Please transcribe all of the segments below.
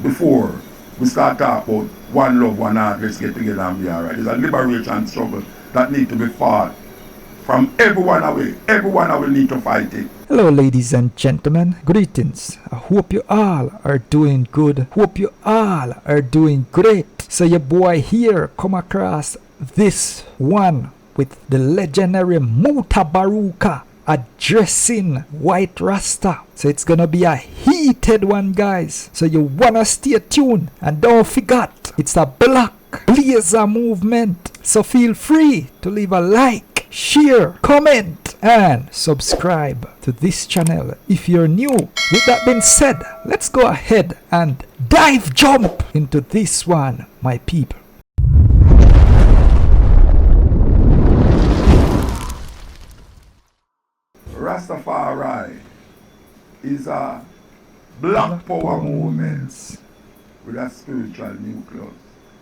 before we start talking about one love, one heart, let's get together and be alright. There's a liberation struggle that need to be fought from everyone away. Everyone will need to fight it. Hello, ladies and gentlemen. Greetings. I hope you all are doing good. Hope you all are doing great. So your boy here come across this one with the legendary Mutabaruka addressing White Rasta. So it's gonna be a heated one, guys. So you wanna stay tuned and don't forget, it's a black blazer movement. So feel free to leave a like, share, comment, and subscribe to this channel if you're new. With that being said, let's go ahead and jump into this one, my people. Rastafari is a black power movement with a spiritual nucleus.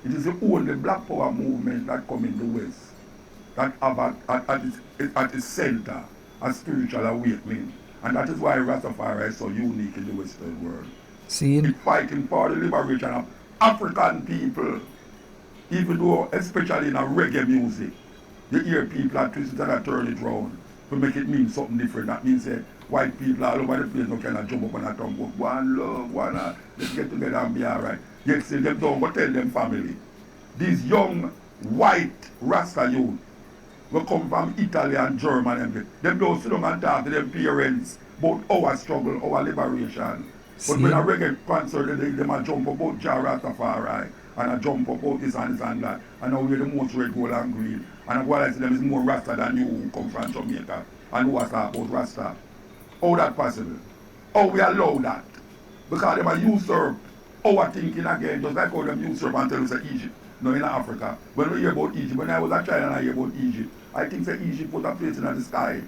It is the only black power movement that come in the West that have at its center a spiritual awakening. And that is why Rastafari is so unique in the Western world. It's fighting for the liberation of African people. Even though, especially in a reggae music, you hear people are twisted and turn it round to make it mean something different. That means that white people all over the place no can jump up on a tongue, but one love, let's get together and be alright. Yet still them don't go tell them family. These young white Rasta youth will come from Italy and Germany and them don't sit down and talk to them parents about our struggle, our liberation. But when a reggae concert, them a jump about Jah Rastafari and a jump about this and that. And now we're the most red, gold and green. And what I see them is more Rasta than you who come from Jamaica and who has talk about Rasta. How that possible? How we allow that? Because them are usurp our thinking again, just like how them usurp and tell us that Egypt. No, in Africa. When we hear about Egypt, when I was a child and I hear about Egypt, I think that Egypt put a place in the sky.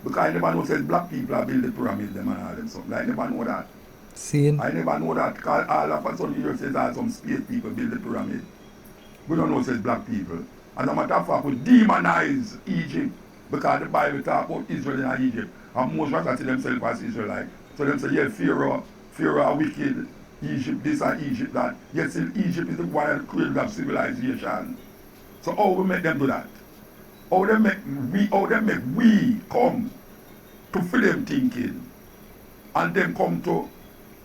Because I never know says black people are building the pyramids them and all them something. I never know that. I never know that because all of a sudden here says some space people build the pyramid. We don't know says black people. As a matter of fact, we demonize Egypt because the Bible talk about Israel and Egypt. And most of us see themselves as Israelites. So them say, yeah, Pharaoh wicked, Egypt this and Egypt that. Yes, Egypt is the one that created of civilization. So how we make them do that? How they make we come to freedom thinking and then come to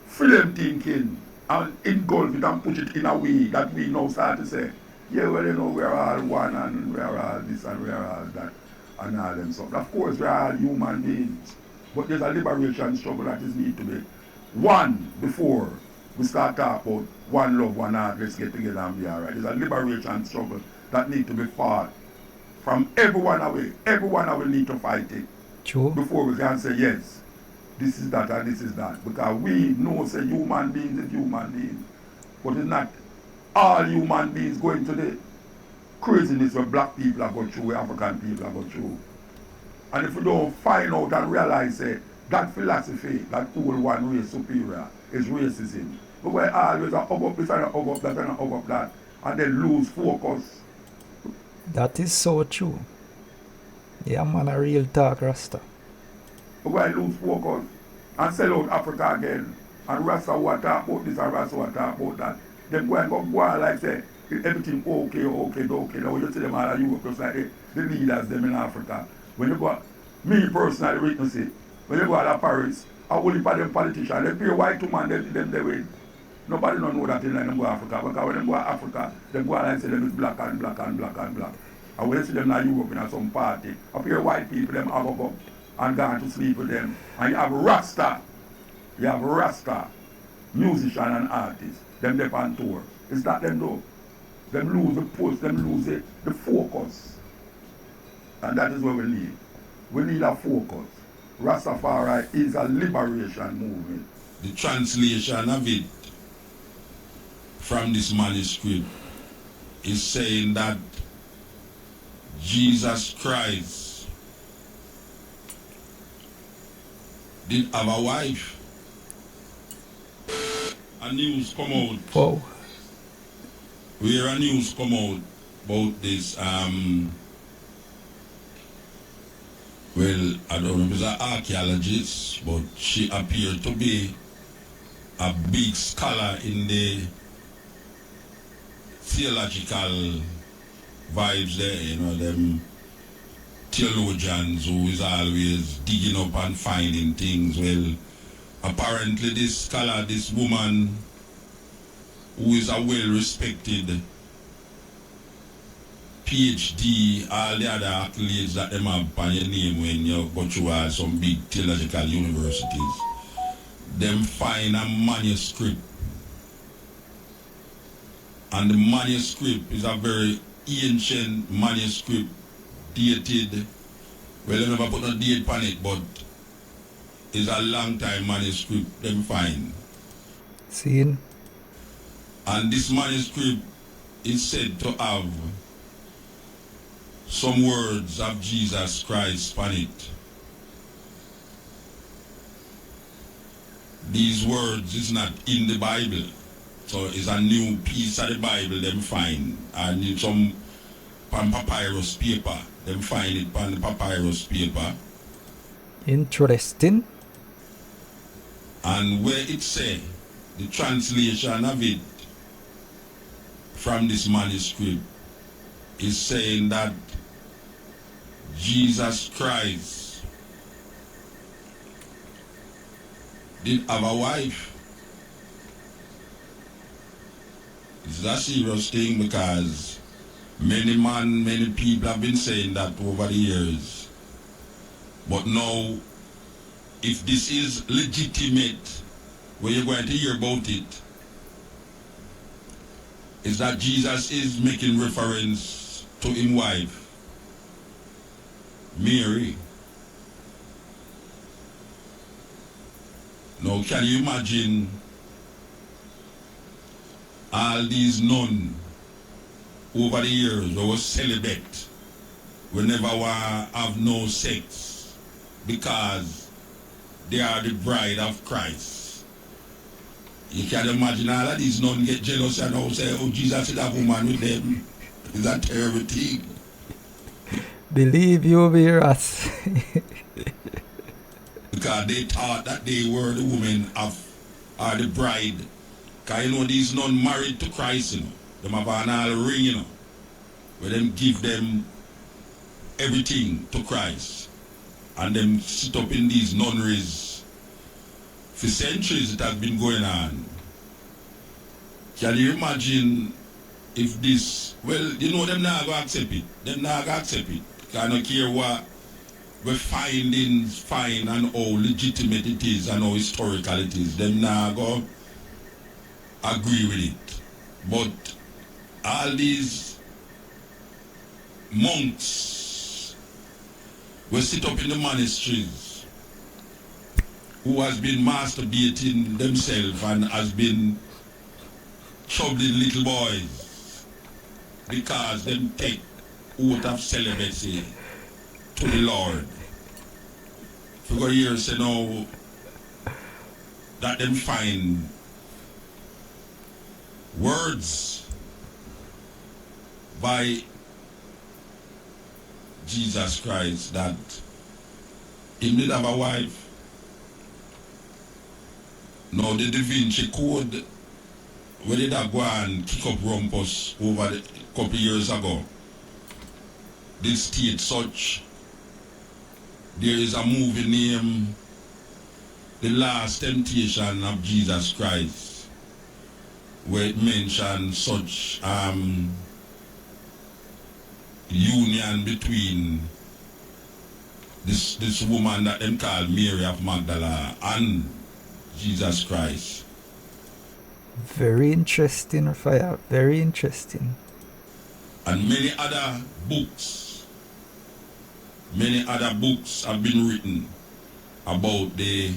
freedom thinking and engulf it and put it in a way that we now start to say, yeah, well, you know, we're all one and we're all this and we're all that and all them stuff. Of course, we're all human beings, but there's a liberation struggle that is need to be one before we start talking about one love, one heart, let's get together and be alright. There's a liberation struggle that need to be fought from everyone away. Everyone will need to fight it. Sure. Before we can say, yes, this is that and this is that. Because we know say human beings is human beings. But it's not all human beings going to the craziness where black people are going through, where African people are going through. And if we don't find out and realize that philosophy, that all one race superior, is racism. But we're always a hug up this and a hug up that and a hug up that, and then lose focus. That is so true. Yeah, man, a real talk, Rasta. But we lose focus and sell out Africa again. And Rasta will talk about this and Rasta will talk about that. Then go and go on like say, everything okay. Now you see them all in Europe, just like the leaders them in Africa. When you go, me personally witness it, when you go to Paris, I will look at them politicians, they pay white woman, them they win. Nobody don't know that in them go to Africa, because when them go to Africa, them go and say them is black and black and black and black. And when you see them in Europe in some party, up here white people, them have up and gone to sleep with them. And you have Rasta, musician and artist, them they on tour. It's not them though. Them lose the post, them lose the focus. And that is what we need. We need a focus. Rastafari is a liberation movement. The translation of it from this manuscript is saying that Jesus Christ did have a wife. A news come out. Whoa. Where a news come out about this well, I don't know if it's an archaeologist, but she appeared to be a big scholar in the theological vibes there, you know, them theologians who is always digging up and finding things. Well, apparently this scholar, this woman who is a well-respected PhD, all the other accolades that them have on your name when you go through some big theological universities, them find a manuscript. And the manuscript is a very ancient manuscript, dated, well, they never put no date on it, but it's a long time manuscript them find. Seen? And this manuscript is said to have some words of Jesus Christ on it. These words is not in the Bible. So it's a new piece of the Bible them find. And in some on papyrus paper. Them find it on the papyrus paper. Interesting. And where it say, the translation of it from this manuscript is saying that Jesus Christ did have a wife. It's a serious thing because many people have been saying that over the years. But now, if this is legitimate, where you're going to hear about it, is that Jesus is making reference to his wife, Mary. Now, can you imagine all these nuns over the years who were celibate, we never want to have no sex because they are the bride of Christ. You can imagine all of these nuns get jealous and all say, oh, Jesus is a woman with them. Is that terrible thing? Believe you hear us. Because they thought that they were the women of, or the bride. Because you know these nuns married to Christ, you know. Them have an all ring, you know. Where them give them everything to Christ. And them sit up in these nunneries. For centuries it has been going on. Can you imagine if this, well, you know them not going to accept it. Them not going to accept it. I don't care what we findings find and how legitimate it is and how historical it is. Them not going to agree with it. But all these monks will sit up in the monasteries who has been masturbating themselves and has been troubling little boys because them take oath of celibacy to the Lord. For go years say now that them find words by Jesus Christ that he did have a wife. Now the Da Vinci Code, where did that go and kick up rumpus over a couple years ago? This state such, there is a movie named The Last Temptation of Jesus Christ, where it mentions such union between this woman that them call Mary of Magdala and Jesus Christ. Very interesting, Raphael. Very interesting. And many other books have been written about the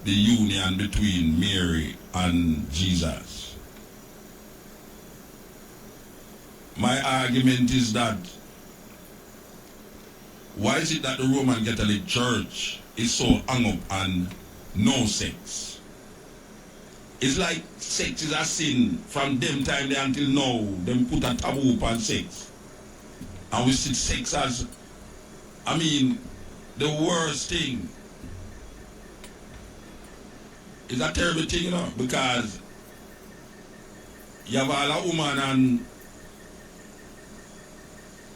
union between Mary and Jesus. My argument is that why is it that the Roman Catholic Church is so hung up on no sex? It's like sex is a sin from them time there until now. Them put a taboo upon sex. And we see sex as, the worst thing. it's a terrible thing, you know, because you have all a woman and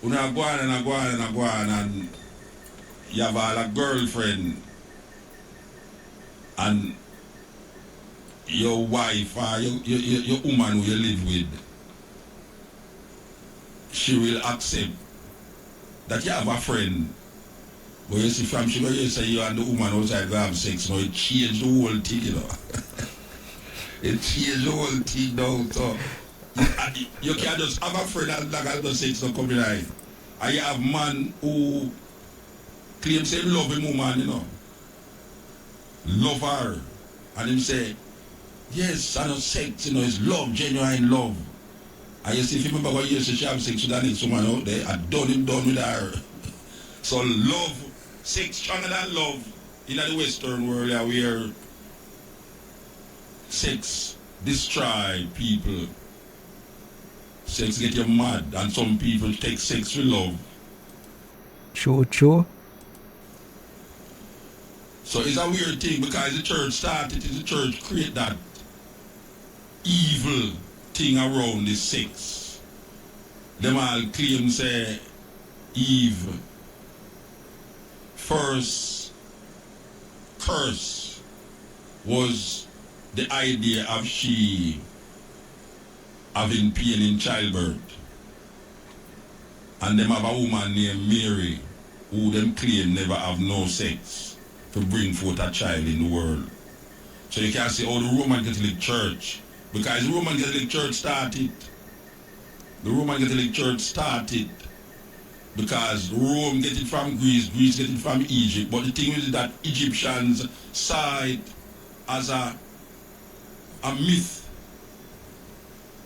una go on and a go on and a go on and you have all a girlfriend and your wife or your woman who you live with, she will accept that you have a friend. But you see, from she you say you and the woman outside go have sex, now it changed the whole thing, you know. It changed the whole thing now. So you can't just have a friend and like have sex no come in line. And you have man who claims him love him woman, you know. Love her. And him say, yes, I know sex, you know, it's love, genuine love. And you see, if you remember what you used to she have sex with that next woman out there, I done him done with her. So love, sex stronger than love in the Western world where sex destroy people. Sex get you mad and some people take sex for love. True. So it's a weird thing because the church started, the church create that evil thing around the sex. Them all claim say Eve first curse was the idea of she having pain in childbirth. And them have a woman named Mary who them claim never have no sex to bring forth a child in the world. So you can see how the Roman Catholic Church, because the Roman Catholic Church started, because Rome get it from Greece, Greece get it from Egypt. But the thing is that Egyptians saw it as a myth.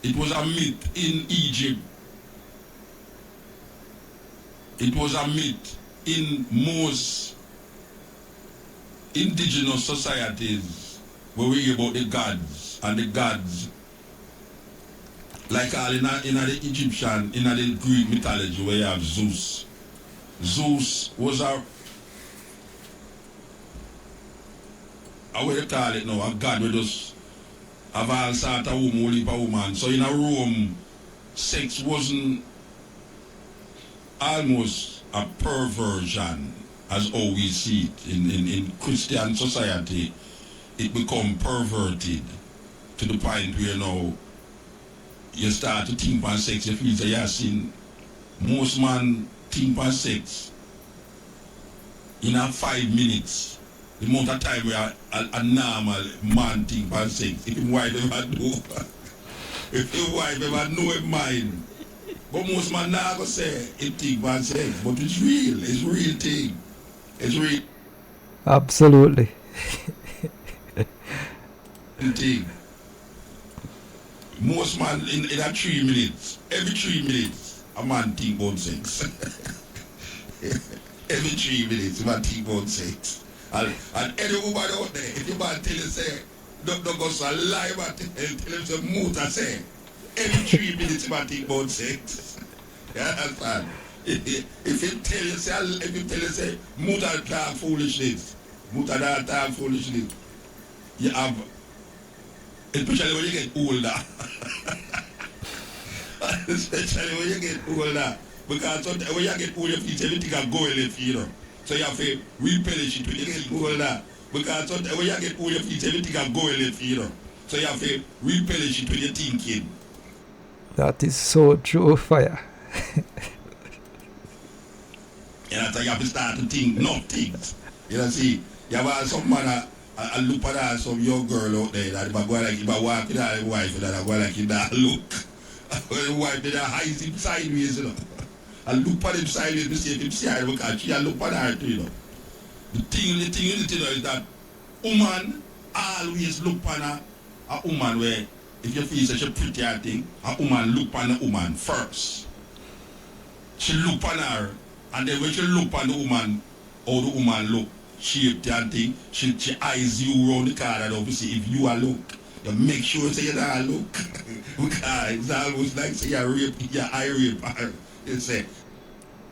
It was a myth in Egypt. It was a myth in most indigenous societies where we hear about the gods, and the gods, like all in the Egyptian, in the Greek mythology where you have Zeus. Zeus was a what do you call it now, a god with us have all sort of woman. So in a Rome, sex wasn't almost a perversion as how we see it. In Christian society, it become perverted to the point where now you start to think about sex, you feel that you're sin. Most man think about sex in a 5 minutes. The amount of time where a normal man think about sex. If his wife ever do, if his wife ever know his mind. But most man now go say he think about sex. But it's real thing. It's real Absolutely. thing. Most man in a 3 minutes, every 3 minutes, a man think about sex. Every 3 minutes, a man think about sex. And any woman out there, if you man tell you say, don't go so lie, but tell him say, Muta say, every 3 minutes, a man think about sex. You understand? If you tell you say, Muta talk foolishness, you have, especially when you get older. Especially when you get older. Because sometimes when you get older, you feel everything can go in left, you know. So you have to replenish it when you get older. Because sometimes when you get older, you feel everything can go in left, you know. So you have to replenish it when you're thinking. That is so true, fire. And that's how you have to start to think, not things. You know, see, you have some man a look at some young girl out there that if I go like, if I walk with her wife, that I go like, in that look. The wife did eyes him sideways, you know. I look at him sideways to see if him see her because she look at her too, you know. The thing is that woman always look at a woman where if you feel such a pretty thing, a woman look at a woman first. She look at her, and then when she look at the woman, how the woman look, shape and thing, she eyes you around the car and obviously if you are look, you make sure say you don't look. Because it's almost like say you eye rape her. You say.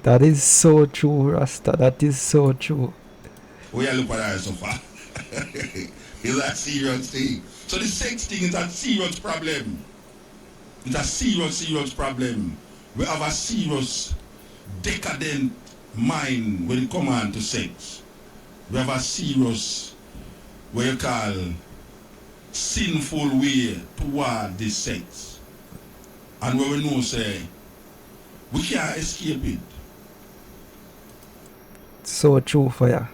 That is so true, Rasta. That is so true. Where you look at her so far? It's a serious thing. So the sex thing is a serious problem. It's a serious problem. We have a serious decadent mind when it comes on to sex. We have a serious, what you call, sinful way toward this sex. And when we know, say, we can't escape it. So true for ya.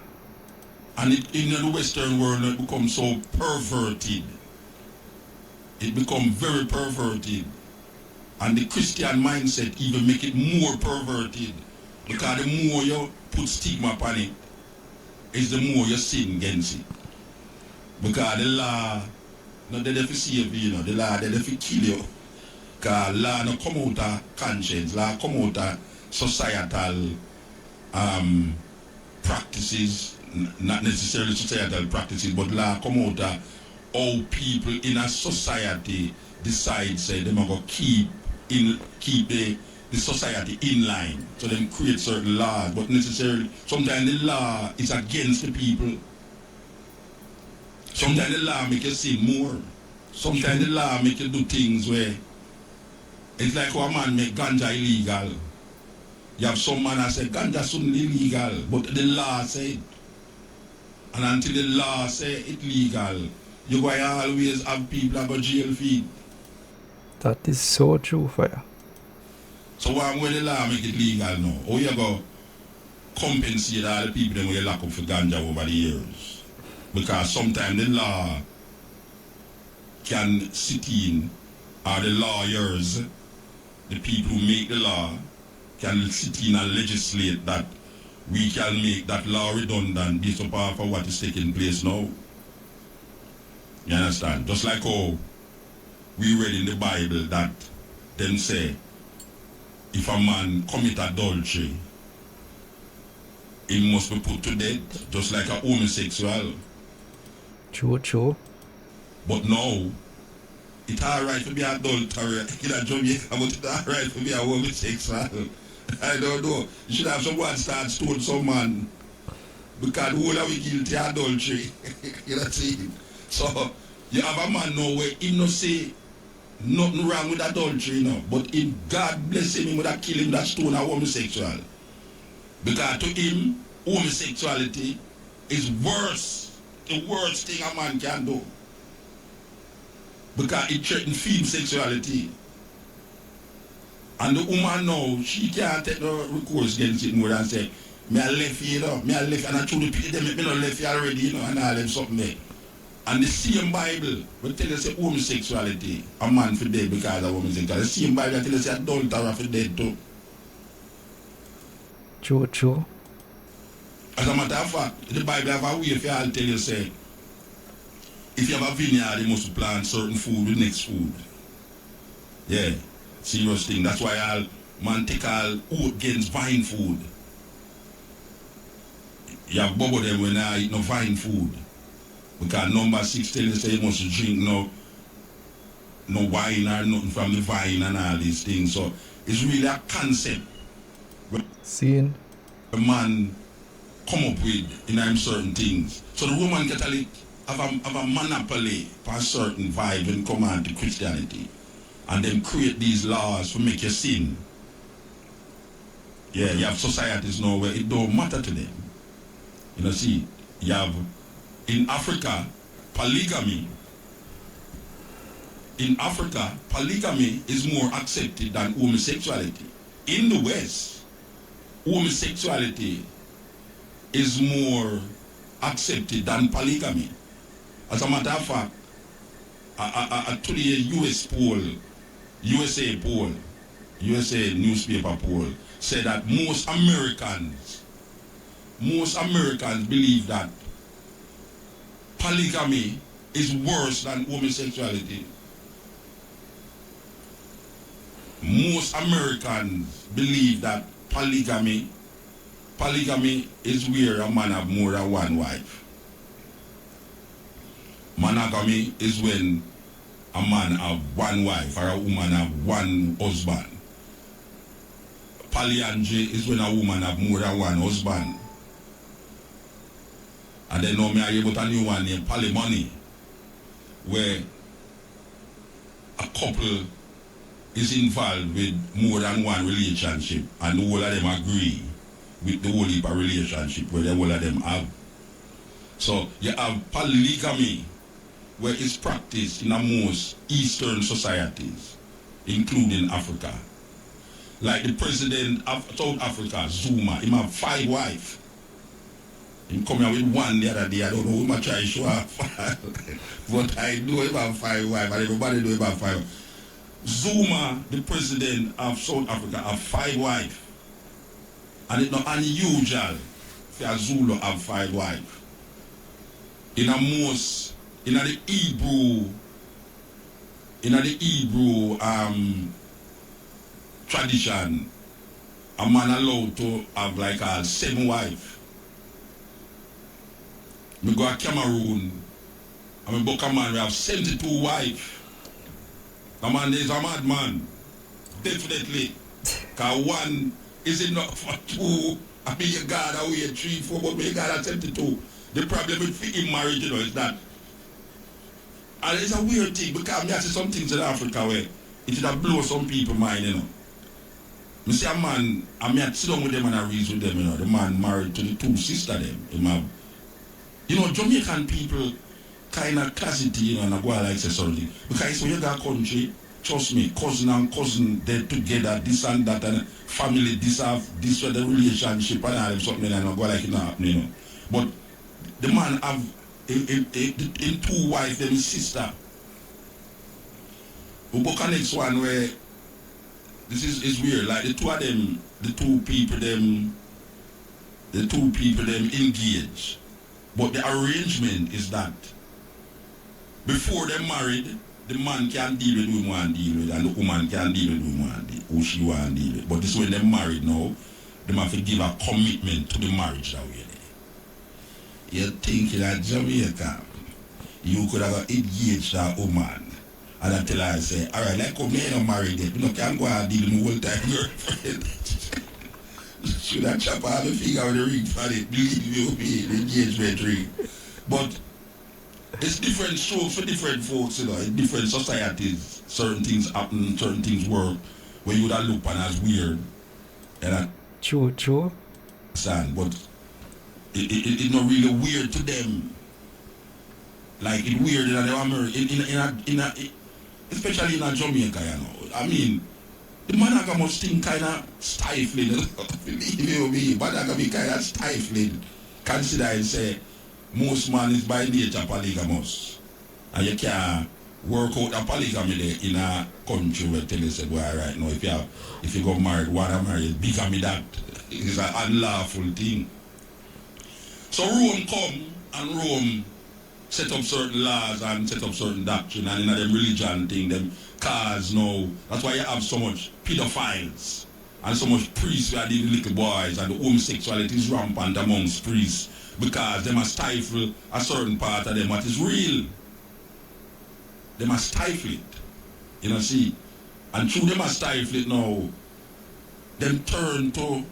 And in the Western world, it becomes so perverted. It becomes very perverted. And the Christian mindset even make it more perverted. Because the more you put stigma upon it, is the more you sin against it. Because the law, not there to save you, the law there to kill you. Because law not come out of conscience, law come out of societal practices, not necessarily societal practices, but law come out of how people in a society decide, say, they're going to keep the society in line. So they create certain laws, but necessarily, sometimes the law is against the people. Sometimes the law make you sin more. Sometimes the law make you do things where it's like how a man make ganja illegal. You have some man that say ganja shouldn't be illegal, but the law say it. And until the law say it's legal, you're going to always have people that go jail for it. That is so true for ya. So when the law make it legal now, how you go compensate all the people that you lock up for ganja over the years? Because sometimes the law can sit in, or the lawyers, the people who make the law, can sit in and legislate that we can make that law redundant based upon what is taking place now. You understand? Just like how we read in the Bible that them say, if a man commit adultery, he must be put to death, just like a homosexual. True. But now, it's alright to be adultery in a Jamaica, but it's alright to be a homosexual. I don't know. You should have someone start stone some man. Because who are we guilty of adultery? You know what I'm saying? So, you have a man now where he no say nothing wrong with adultery, you know, but if God bless him, he would have killed him that stone a homosexual. Because to him, homosexuality is worse, the worst thing a man can do. Because it threatens female sexuality. And the woman now, she can't take no recourse against it more than say, me I left you, you know, me I left, and I told the people, them, me not left you already, you know, and I left something there. And the same Bible will tell us homosexuality, a man for dead because of homosexuality. The same Bible will tell us adultery for dead too. True. As a matter of fact, the Bible have a way if you all tell you, say, if you have a vineyard, you must plant certain food with next food. Yeah, serious thing. That's why all man take all oat against vine food. You have bubble them when I eat no vine food. Because number 6 tell you say you must drink no wine or nothing from the vine and all these things. So it's really a concept Seeing. a man come up with in certain things. So the Roman Catholic have a monopoly for a certain vibe when come on to Christianity. And then create these laws to make you sin. Yeah, you have societies now where it don't matter to them. You know, see, you have in Africa, polygamy. In Africa, polygamy is more accepted than homosexuality. In the West, homosexuality is more accepted than polygamy. As a matter of fact, a 2-year USA newspaper poll said that most Americans believe that polygamy is worse than homosexuality. Most Americans believe that polygamy is where a man have more than one wife. Monogamy is when a man have one wife or a woman have one husband. Polyandry is when a woman have more than one husband. And then now me are able to new one named polymony. where a couple is involved with more than one relationship and the whole of them agree with the whole heap of relationship where the whole of them have. So you have polygamy where it's practiced in the most Eastern societies, including Africa. Like the president of South Africa, Zuma, he have 5 wives. He come here with one the other day. I don't know who I try to show off. But I know he have 5 wives, and everybody know he have 5 wives. Zuma, the president of South Africa, have 5 wives. And it's not unusual for a Zulu have 5 wives. In the Hebrew tradition, a man allowed to have like 7 wives. We go to Cameroon, and we book a man, we have 72 wives. The man is a madman, definitely. Because one is enough for 2. I mean, you got away 3, 4, but you got 72. The problem with him marriage, is that. And it's a weird thing, because I see some things in Africa where it should blow some people's mind, I see a man, I sit down with them and I reason with them, the man married to the 2 sisters them. Jamaican people kind of classity, and I go like say something. Because when you got country, trust me, cousin and cousin, they're together, this and that, and family, this with the relationship, and all something, and I go like it not happening, But the man have in 2 wives, them sister. We book a next one where this is weird, like the 2 of them, the two people them engage. But the arrangement is that before they're married, the man can deal with who he want to deal with, and the woman can deal with who she want to deal with. But this when they're married now, they have to give a commitment to the marriage that way. You're thinking that Jamaica, you could have engaged that woman, and I tell her, I say, all right, like come here and marry them. You can't go and deal with the whole time girlfriend. Should I chop off the finger with the ring for it? Believe me, the engagement ring. But it's different strokes for different folks, in different societies. Certain things happen, certain things work, where you would have looked on as weird. And True. But it's not really weird to them. Like it's weird in America, especially in Jamaica, I mean, the monogamous thing kind of stifling. Believe me, monogamy kind of stifling. Consider and say most man is by nature polygamous, and you can't work out a polygamy there in a country where tell you say, boy, right now if you go married, one of married, bigamy that is an unlawful thing. So Rome come and Rome set up certain laws and set up certain doctrine, and in them religion thing, them cars now. That's why you have so much pedophiles and so much priests who are the little boys, and the homosexuality is rampant amongst priests because they must stifle a certain part of them what is real. They must stifle it. See. And through they must stifle it now, them turn to,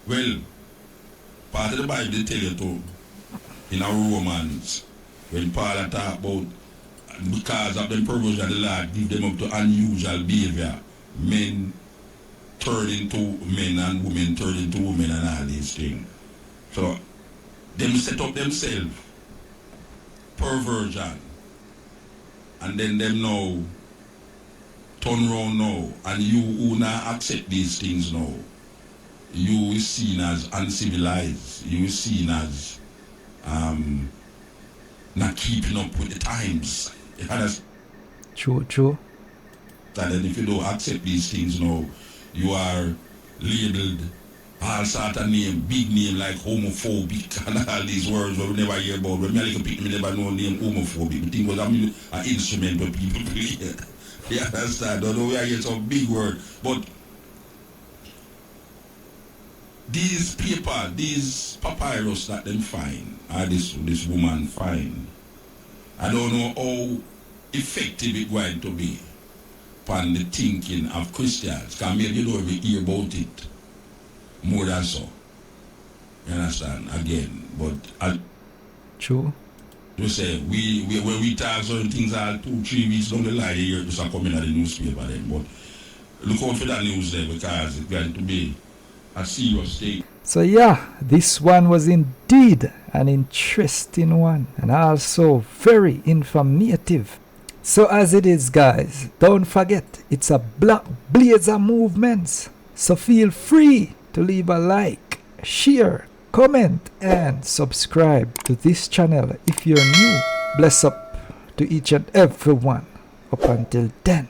well, part of the Bible they tell you to, in our Romans, when Paul talk about because of the perversion of the Lord, give them up to unusual behavior, men turn into men and women turn into women and all these things. So, them set up themselves, perversion, and then them now turn around now, and you who not accept these things now, you is seen as uncivilized, you is seen as not keeping up with the times. True. And then if you don't accept these things now, you are labeled all sort of name, big name like homophobic and all these words that we never hear about. When I like people never know name homophobic. We think was an instrument where people play. You understand? Don't know where I get some big word. But these paper, these papyrus that them find, or this woman find, I don't know how effective it's going to be upon the thinking of Christians. Because maybe you don't even hear about it more than so. You understand? Again. But True. You say we when we talk certain things all 2-3 weeks down the line, you hear this coming at the newspaper then. But look out for that news there because it's going to be a serious thing. So yeah, this one was indeed an interesting one and also very informative. So as it is, guys, don't forget it's a Black Blazer movement. So feel free to leave a like, share, comment and subscribe to this channel if you're new. Bless up to each and every one. Up until then.